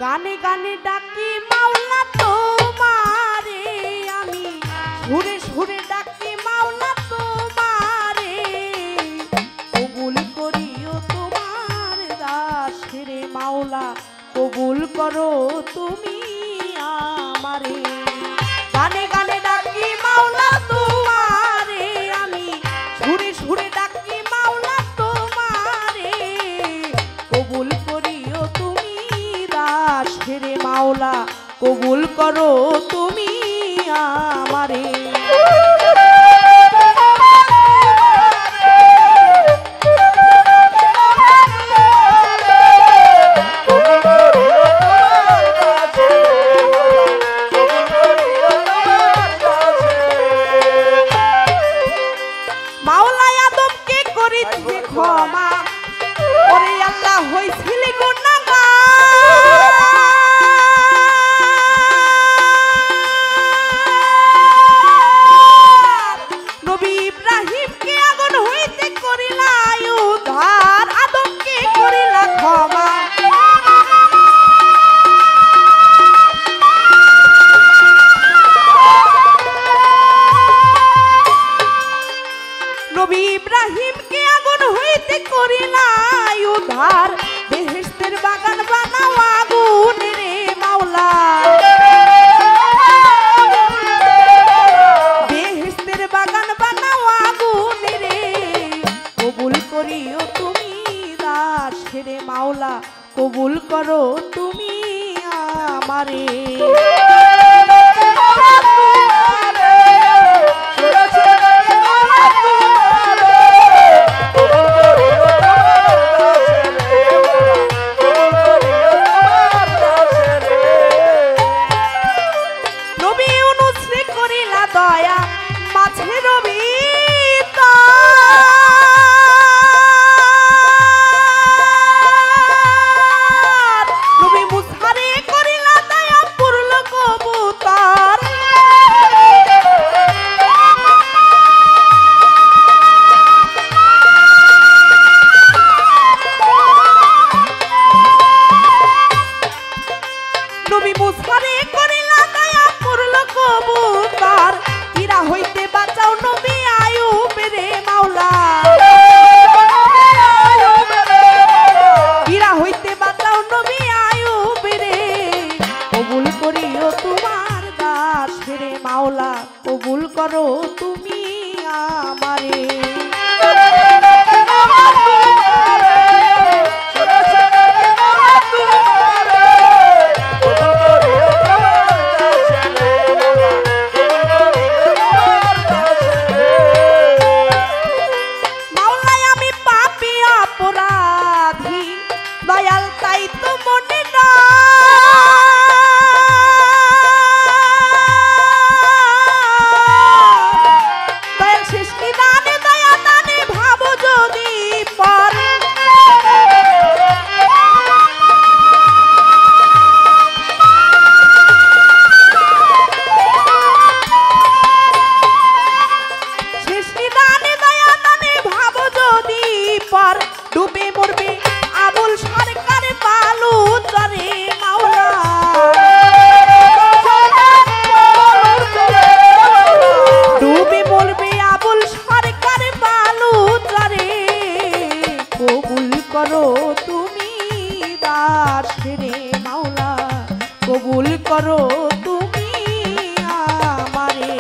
গানে গানে ডাকি মাওলা তোমারে আমি, সুরে সুরে ডাকি মাওলা তোমারে, কবুল করিও তোমার দাসেরে মাওলা, কবুল করো তুমি আমারে। গানে গানে ডাকি মাওলা তোমারে আমি, সুরে সুরে ডাকি মাওলা তোমারে, কবুল করিও তুমি দাসেরে মাওলা, কবুল করো তুমি আমারে। ক্ষমা ওরে আল্লাহ হইছিল গুনাহগার, নবী ইব্রাহিমকে আগুন হইতে করিলা উদ্ধার, আদমকে করিলা ক্ষমা। নবী ইব্রাহিমকে আগুন হইতে করিলা উদ্ধার, বেহেশতের বাগান বানাও আগুন রে মাওলা, বেহেশতের বাগান বানাও আগুন রে, কবুল করিও তুমি দাসেরে মাওলা, কবুল করো তুমি আমারে। মাওলা কবুল করো তুমি আমারে। মাওলাই আমি পাপী অপরাধী, দয়াল তাই তো মনে না ডুবে মরবে আবুল সরকার বালু চরে মাওলা, ডুবে মরবে আবুল সরকার বালু চরে, কবুল করো তুমি দাসেরে মাওলা, কবুল করো তুমি আমারে।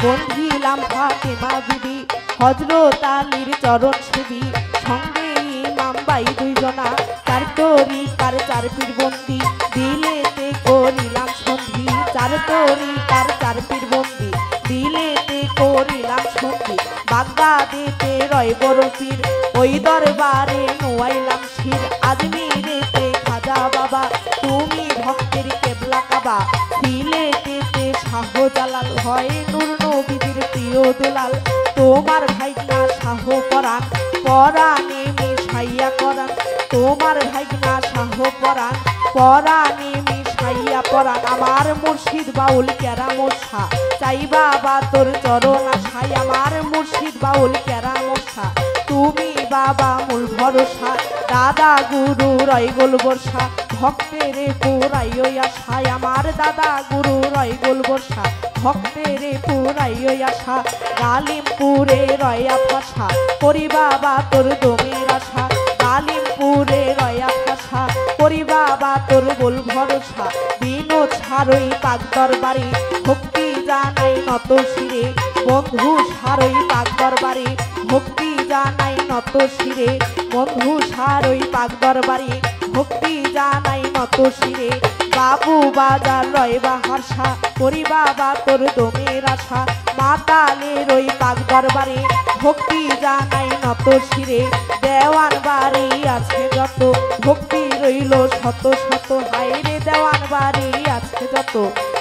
বন্ধিলাম ফাতেমা বিবি, হযরত আলীর চরণ সেবী, সঙ্গে ইমাম বাই দুইজনা, চার তরিকার চার পীর বন্দি, দিলেতে করিলাম সন্ধি, চার তরিকার চার পীর বন্দি, দিলেতে করিলাম সন্ধি, বাগদাদেতে রয় বড় পীর, ওই দরবারে নোয়াইলাম শির, আজমিরেতে খাজা বাবা, তুমি ভক্তের কেবলা কাবা, সিলেটেতে শাহজালাল হয় নূর নবীর প্রিয় দিও দুলাল তোমার ভাইগনা শাহ পরাণ পরাণে মিশাইয়া করান তোমার ভাইগনা শাহ পরাণ পরাণে মিশাইয়া পরাণ আমার মুর্শিদ বাউল কেরামশা চাই বাবা তোর চরণ আশাই আমার মুর্শিদ বাউল কেরামশা তুমি বাবা মূল ভরসা দাদা গুরু রয় গোল বর্ষা ভক্তের পুরাইও আশায় আমার দাদা গুরু রয় গোল বর্ষা ভক্তের পুরাইও আশা গালিমপুরে রয়া ভাষা করি বাবা তোর দমের আশা গালিমপুরে রয়া ভাষা করি বাবা তোর গোল ভরসা বিনোদ সারই পাক দরবারে ভক্তি জানাই নত শিরে বন্ধু সারই পাক দরবারে ভক্তি জানাই নত শিরে বন্ধু সারই পাক দরবারে ভক্তি জানাই নত শিরে বাবু বাজার রয় বাহারসা করি বাবা তোর দমের আশা মাতালের ওই পাক দরবারে ভক্তি জানাই নত শিরে দেওয়ান বাড়ি আছে যত ভক্তি রইল শত শত হাইরে দেওয়ান বাড়ি আছে যত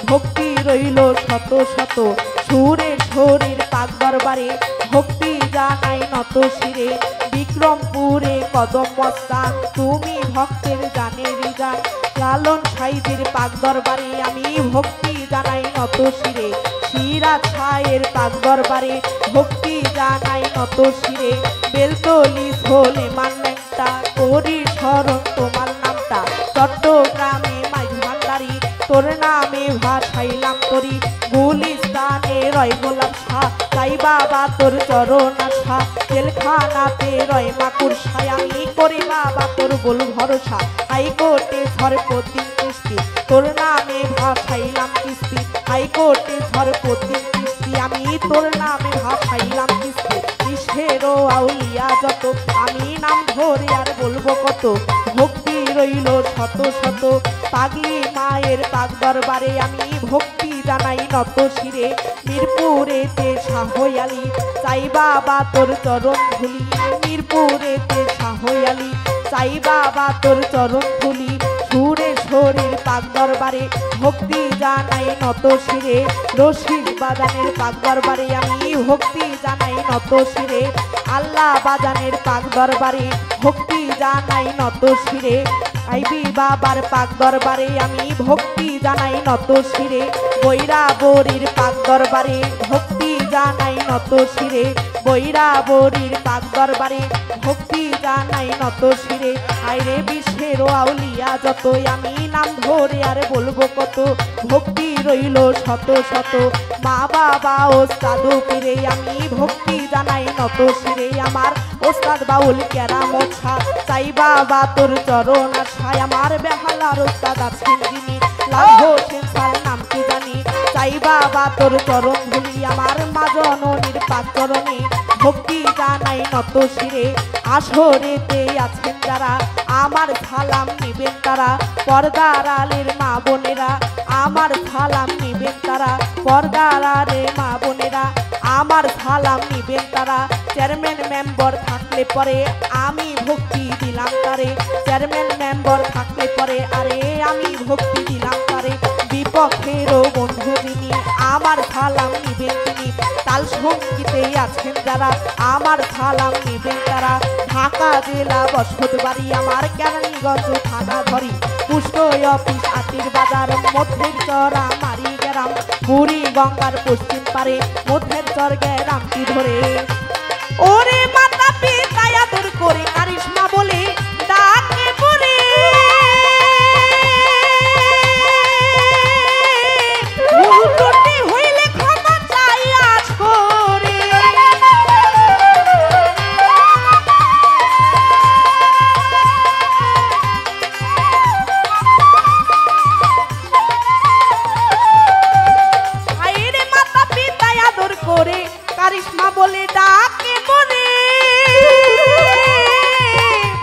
ভক্তি রইল শত শত সুরে শরীর পাক দরবারে ভক্তি জানাই নত শিরে বিক্রমপুরে কদম মস্তান তুমি ভক্তের জানের জান লালন সাইদের পাক দরবারে আমি ভক্তি জানাই নত শিরে সিরাজ ছায়ের পাক দরবারে ভক্তি জানাই নত শিরে বেলতলি ছোলে মান্নেটা করি স্মরণ তোমার নামটা চট্টগ্রামে মাঝ ভান্ডারি তোর নামে ভাসাইলাম করি গুলিস্তানে রয় গোলাপ শাহ তাই বাবা তোর চরণ আশা জেলখানাতে রয় মাকুর সায় আমি করি বাবা তোর বল ভরসা হাইকোর্টে ঝড়পতি কিস্তি তোর নামে ভাসাইলাম কিস্তি হাইকোর্টে ঝড়পতি কিস্তি আমি তোর নামে ভাসাইলাম কিস্তি কিসেরও আউলিয়া যত আমি নাম ধরে আর বলবো কত ভক্তি রইল শত শত পাগলি মায়ের পাক দরবারে আমি ভক্তি জানাই নত শিরে মিরপুরেতে শাহয়ালি চাই বাবা তোর চরণ ধুলি মিরপুরেতে শাহয়ালি চাই বাবা তোর চরণ ধুলি সুরে শরীর পাক দরবারে ভক্তি জানাই নত শিরে রশিদ বাজানের পাক দরবারে আমি ভক্তি জানাই নত শিরে আল্লাহ বাজানের পাক দরবারে ভক্তি জানাই নত শিরে আইবি বাবার পাক দরবারে আমি ভক্তি জানাই নত শিরে বৈরাবরীর পাক দরবারে ভক্তি জানাই নত শিরে বৈরাবরীর পাক দরবারে ভক্তি জানাই নত শিরে আইরে বিশ্বের আউলিয়া যতই আমি নাম ধরে আর বলবো কত ভক্তি রইল শত শত মা বাবা ওস্তাদ পীরে আমি ভক্তি জানাই নত শিরে আমার ওস্তাদ বাউল কেরামশা চাই বাবা তোর চরণ আশায় আমার বেহালার ওস্তাদ আছেন যিনি লাভ হোসেন সাল নাম কি জানি চাই বাবা তোর চরণ ধুলি আমার মা জননীর পাক চরণে ভক্তি জানাই নত শিরে আসরেতে আছেন যারা আমার সালাম নিবেন তারা পর্দার আলের মা বোনেরা আমার সালাম নিবেন তারা পর্দার আলে মা বোনেরা আমার সালাম নিবেন তারা চেয়ারম্যান মেম্বার থাকলে পরে আমি ভক্তি দিলাম তারে চেয়ারম্যান মেম্বার থাকলে পরে আরে আমি ভক্তি দিলাম তারে বিপক্ষেরও বন্ধু যিনি আমার সালাম নিবেন তিনি তাল সঙ্গীতে আছেন যারা আমার সালাম নিবেন তারা ঢাকা জেলা বসতবাড়ি আমার কেরানীগঞ্জ থানা ধরি পুষ্ট অফিস আতির বাজার মধ্যের চরা মারি গ্রাম বুড়ি গঙ্গার পশ্চিম পারে মধ্যের চর গ্রামটি ধরে ওরে মাতা পিতা আদর করে কারিশমা বলে ডাকে পড়ে হইলে ক্ষমা চাই আজ করে আইরে মাতা পিতা আদর করে কারিশমা বলে ডাকে মনে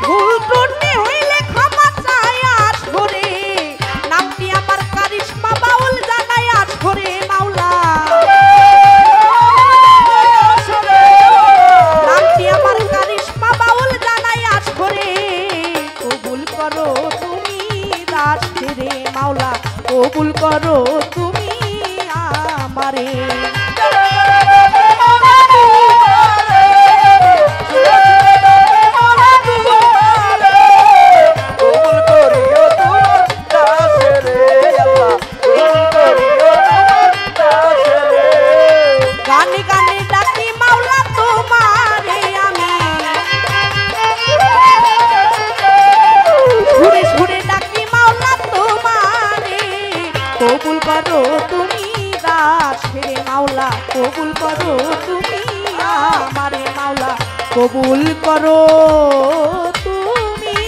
ভুল ত্রুটি হইলে ক্ষমা চাই আজ করে নামটি আমার কারিশমা বাউল জানাই আজ করে মাওলা নামটি আমার কারিশমা বাউল জানাই আজ করে কবুল করো তুমি দাস রে মাওলা কবুল করো তুমি আমারে কবুল করো তুমি